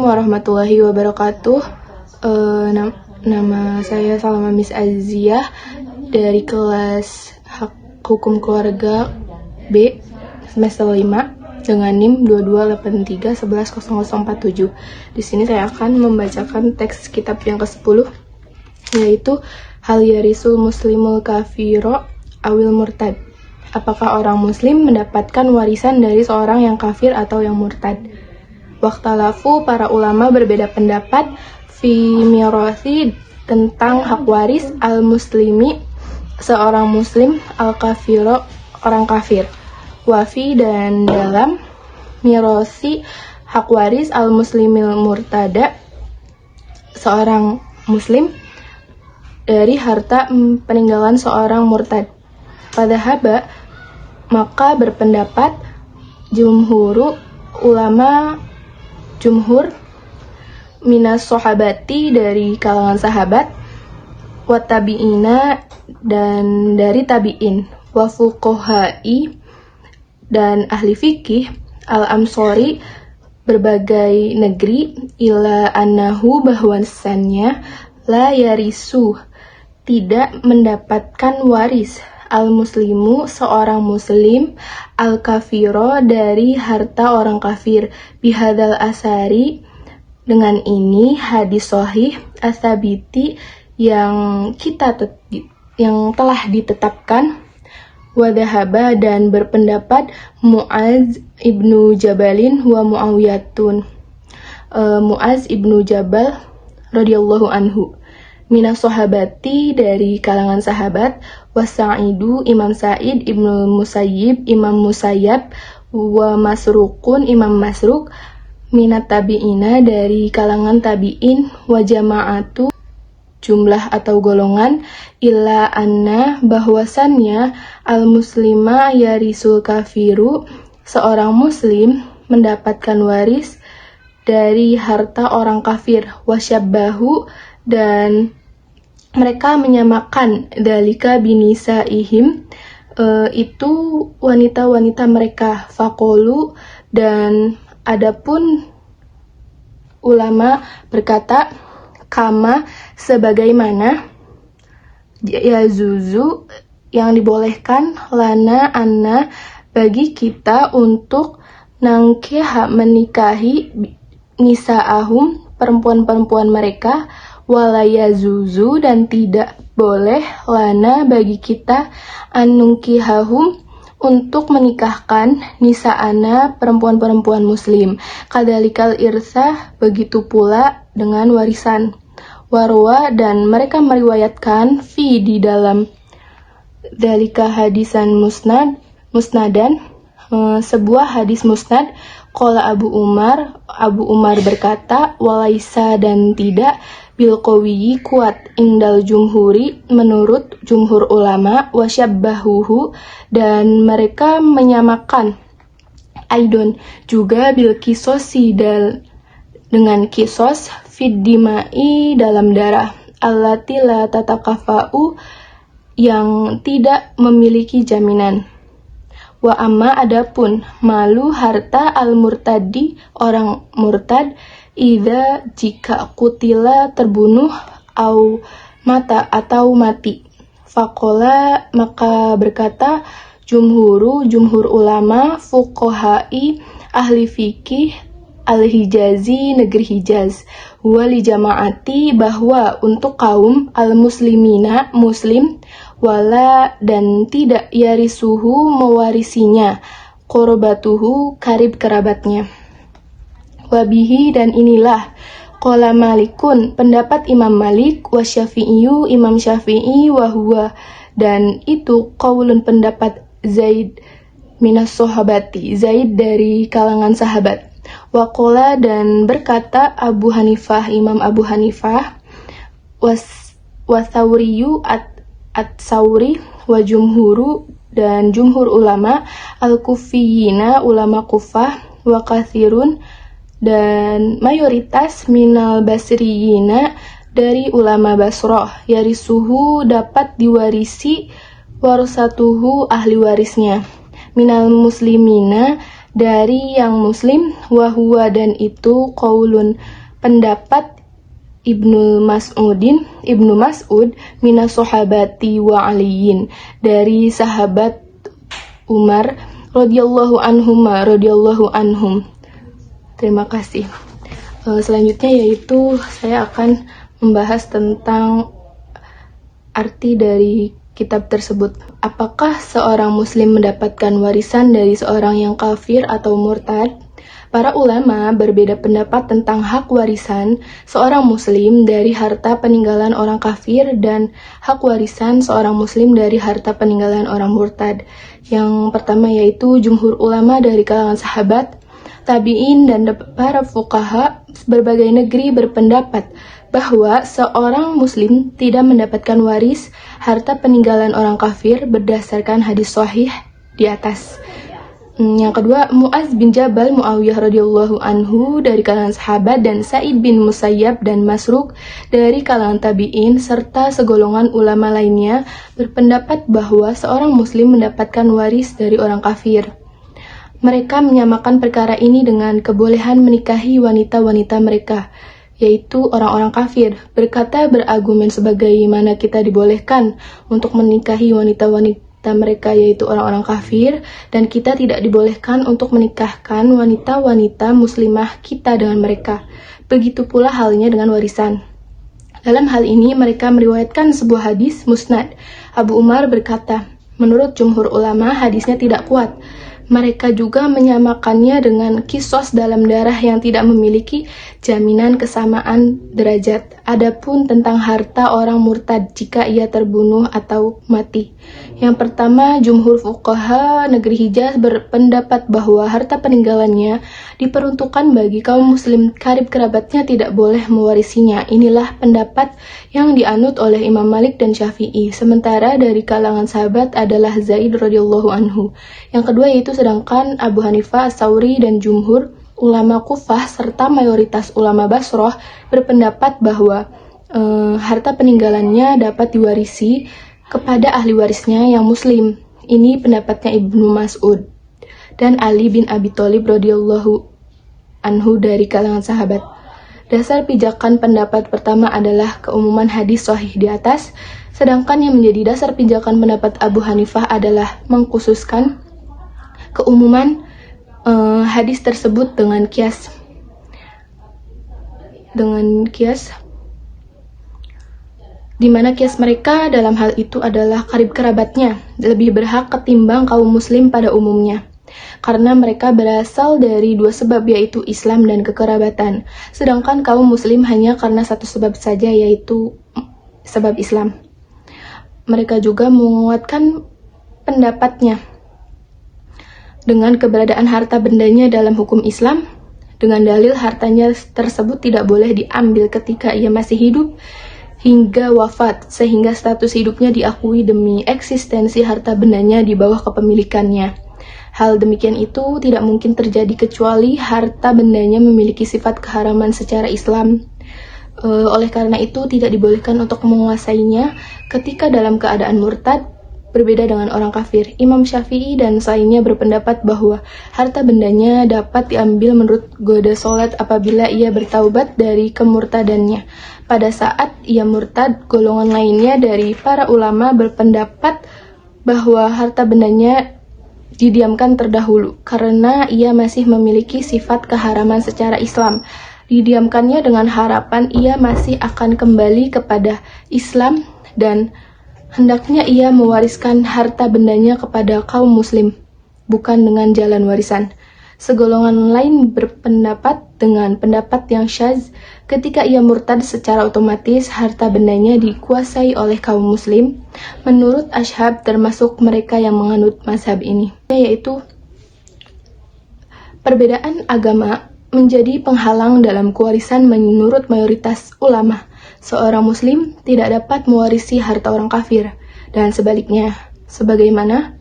warahmatullahi wabarakatuh. Nama saya Salma Miss Aziah dari kelas Hukum Keluarga B semester 5 dengan NIM 2283110047. Di sini saya akan membacakan teks kitab yang ke-10, yaitu Hal yarisul muslimul kafiro awil murtad. Apakah orang muslim mendapatkan warisan dari seorang yang kafir atau yang murtad? Waktalafu, para ulama berbeda pendapat fi mirasi, tentang hak waris al-muslimi, seorang muslim, al-kafiro, orang kafir. Wafi, dan dalam mirasi, hak waris al-muslimil murtada, seorang muslim, dari harta peninggalan seorang murtad. Pada haba, maka berpendapat jumhur minas sahabati, dari kalangan sahabat, wa tabi'ina, dan dari tabi'in, wa fuqohai, dan ahli fikih, al-amsori, berbagai negeri, ila annahu, bahwasannya, la yarisu, tidak mendapatkan waris, al-muslimu, seorang muslim, al-kafiro, dari harta orang kafir, bihadal asari, dengan ini hadis sahih as-sabiti yang telah ditetapkan, wadahaba, dan berpendapat Mu'az ibnu Jabalin wa Muawiyatun, Mu'az ibnu Jabal radhiyallahu anhu, minas sahabati, dari kalangan sahabat, wasa'idu, Imam Sa'id, Ibnu Musayyib, Imam Musayyab, wa Masrukun, Imam Masruk, minat tabi'ina, dari kalangan tabi'in, wa jama'atu, jumlah atau golongan, illa anna, bahwasannya, al-muslima yarisul kafiru, seorang muslim mendapatkan waris dari harta orang kafir, wasyabbahu, dan mereka menyamakan dalika binisaihim, itu wanita-wanita mereka, faqolu, dan adapun ulama berkata, kama, sebagaimana, yazuzu, yang dibolehkan, lana anna, bagi kita untuk nangkih, menikahi, nisa'ahum, perempuan-perempuan mereka, walayazuzu, dan tidak boleh, lana, bagi kita, anunkihahum, untuk menikahkan, nisa'ana, perempuan-perempuan muslim, kadalikal irsah, begitu pula dengan warisan. Warwa, dan mereka meriwayatkan, fi, di dalam dalika hadisan musnadan, sebuah hadis musnad, qala Abu Umar berkata, walaisa, dan tidak, bilqawiyi, kuat, indal jumhuri, menurut jumhur ulama, wasyabbahuhu, dan mereka menyamakan, aidon, juga, bil kisosi, dengan kisos, fid dimai, dalam darah, allati la tatakafa'u, yang tidak memiliki jaminan. Wa amma, adapun, malu, harta, al-murtadi, orang murtad, idza, jika, kutila, terbunuh, au mata, atau mati. Faqala, maka berkata jumhur ulama, fuqohai, ahli fikih, al-Hijazi, negeri Hijaz, wali jamaati, bahwa untuk kaum, al-muslimina, muslim, wala, dan tidak, yarisuhu, mewarisinya, korobatuhu, karib kerabatnya. Wabihi, dan inilah, qala Malikun, pendapat Imam Malik, wa Syafi'iyu, Imam Syafi'i, wa huwa, dan itu, qaulun, pendapat Zaid minas sahabati, Zaid dari kalangan sahabat. Wa qala, dan berkata Abu Hanifah, Imam Abu Hanifah, wa Thawriyu, at-Thawri, wa jumhuru, dan jumhur ulama, al-Kufiyina, ulama Kufah, wa kathirun, dan mayoritas, minal basriyina, dari ulama Basroh, yarisuhu, dapat diwarisi, warasatuhu, ahli warisnya, minal muslimina, dari yang muslim, wahuwa dan itu qaulun pendapat Ibnu Mas'ud minas sahabati wa aliyin dari sahabat Umar radhiyallahu anhum. Terima kasih. Selanjutnya yaitu saya akan membahas tentang arti dari kitab tersebut. Apakah seorang muslim mendapatkan warisan dari seorang yang kafir atau murtad? Para ulama berbeda pendapat tentang hak warisan seorang muslim dari harta peninggalan orang kafir dan hak warisan seorang muslim dari harta peninggalan orang murtad. Yang pertama yaitu jumhur ulama dari kalangan sahabat, tabi'in dan para fuqaha berbagai negeri berpendapat bahwa seorang muslim tidak mendapatkan waris harta peninggalan orang kafir berdasarkan hadis sahih di atas. Yang kedua, Mu'az bin Jabal Muawiyah radhiyallahu anhu dari kalangan sahabat dan Sa'id bin Musayyab dan Masruq dari kalangan tabi'in serta segolongan ulama lainnya berpendapat bahwa seorang muslim mendapatkan waris dari orang kafir. Mereka menyamakan perkara ini dengan kebolehan menikahi wanita-wanita mereka, yaitu orang-orang kafir, berkata berargumen sebagaimana kita dibolehkan untuk menikahi wanita-wanita mereka yaitu orang-orang kafir, dan kita tidak dibolehkan untuk menikahkan wanita-wanita muslimah kita dengan mereka. Begitu pula halnya dengan warisan. Dalam hal ini mereka meriwayatkan sebuah hadis musnad. Abu Umar berkata, menurut jumhur ulama hadisnya tidak kuat. Mereka juga menyamakannya dengan kisos dalam darah yang tidak memiliki jaminan kesamaan derajat. Adapun tentang harta orang murtad jika ia terbunuh atau mati. Yang pertama, jumhur fuqaha negeri Hijaz berpendapat bahwa harta peninggalannya diperuntukkan bagi kaum muslim, karib kerabatnya tidak boleh mewarisinya. Inilah pendapat yang dianut oleh Imam Malik dan Syafi'i. Sementara dari kalangan sahabat adalah Zaid radhiyallahu anhu. Yang kedua yaitu sedangkan Abu Hanifah, As-Sauri dan jumhur ulama Kufah serta mayoritas ulama Basrah berpendapat bahwa harta peninggalannya dapat diwarisi kepada ahli warisnya yang muslim. Ini pendapatnya Ibnu Mas'ud dan Ali bin Abi Thalib radhiyallahu anhu dari kalangan sahabat. Dasar pijakan pendapat pertama adalah keumuman hadis sahih di atas, sedangkan yang menjadi dasar pijakan pendapat Abu Hanifah adalah mengkhususkan keumuman hadis tersebut dengan kias di mana kias mereka dalam hal itu adalah karib kerabatnya lebih berhak ketimbang kaum muslim pada umumnya, karena mereka berasal dari dua sebab yaitu Islam dan kekerabatan, sedangkan kaum muslim hanya karena satu sebab saja yaitu sebab Islam. Mereka juga menguatkan pendapatnya dengan keberadaan harta bendanya dalam hukum Islam dengan dalil hartanya tersebut tidak boleh diambil ketika ia masih hidup hingga wafat, sehingga status hidupnya diakui demi eksistensi harta bendanya di bawah kepemilikannya. Hal demikian itu tidak mungkin terjadi kecuali harta bendanya memiliki sifat keharaman secara Islam. Oleh karena itu tidak dibolehkan untuk menguasainya ketika dalam keadaan murtad, berbeda dengan orang kafir. Imam Syafi'i dan lainnya berpendapat bahwa harta bendanya dapat diambil menurut goda sholat apabila ia bertaubat dari kemurtadannya. Pada saat ia murtad, golongan lainnya dari para ulama berpendapat bahwa harta bendanya didiamkan terdahulu karena ia masih memiliki sifat keharaman secara Islam. Didiamkannya dengan harapan ia masih akan kembali kepada Islam dan hendaknya ia mewariskan harta bendanya kepada kaum muslim, bukan dengan jalan warisan. Segolongan lain berpendapat dengan pendapat yang syadz, ketika ia murtad secara otomatis harta bendanya dikuasai oleh kaum muslim. Menurut Ashhab termasuk mereka yang menganut mazhab ini, yaitu perbedaan agama menjadi penghalang dalam kewarisan. Menurut mayoritas ulama, seorang muslim tidak dapat mewarisi harta orang kafir, dan sebaliknya, sebagaimana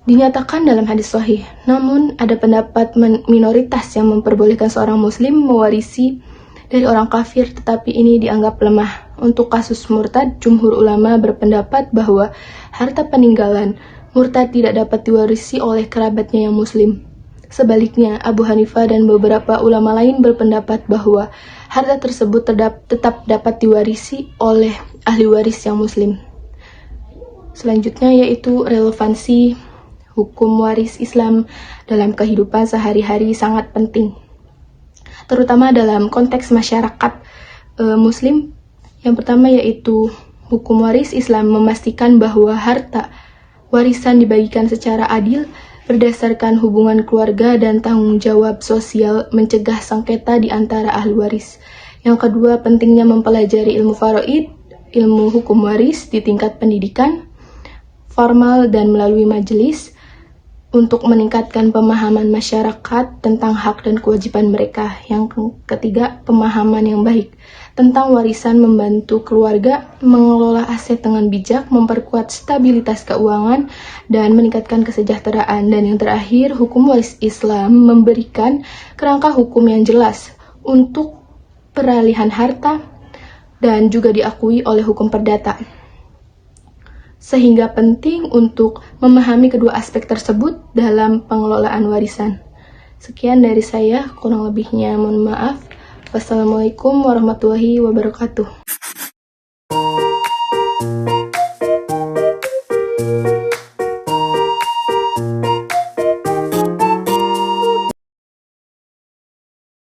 dinyatakan dalam hadis sahih. Namun, ada pendapat minoritas yang memperbolehkan seorang muslim mewarisi dari orang kafir, tetapi ini dianggap lemah. Untuk kasus murtad, jumhur ulama berpendapat bahwa harta peninggalan murtad tidak dapat diwarisi oleh kerabatnya yang muslim. Sebaliknya, Abu Hanifah dan beberapa ulama lain berpendapat bahwa harta tersebut tetap dapat diwarisi oleh ahli waris yang muslim. Selanjutnya yaitu relevansi hukum waris Islam dalam kehidupan sehari-hari sangat penting, terutama dalam konteks masyarakat muslim. Yang pertama yaitu hukum waris Islam memastikan bahwa harta warisan dibagikan secara adil berdasarkan hubungan keluarga dan tanggung jawab sosial, mencegah sengketa di antara ahli waris. Yang kedua, pentingnya mempelajari ilmu faraid, ilmu hukum waris di tingkat pendidikan formal dan melalui majelis untuk meningkatkan pemahaman masyarakat tentang hak dan kewajiban mereka. Yang ketiga, pemahaman yang baik tentang warisan membantu keluarga mengelola aset dengan bijak, memperkuat stabilitas keuangan, dan meningkatkan kesejahteraan. Dan yang terakhir, hukum waris Islam memberikan kerangka hukum yang jelas untuk peralihan harta dan juga diakui oleh hukum perdata. Sehingga penting untuk memahami kedua aspek tersebut dalam pengelolaan warisan. Sekian dari saya, kurang lebihnya mohon maaf. Wassalamualaikum warahmatullahi wabarakatuh.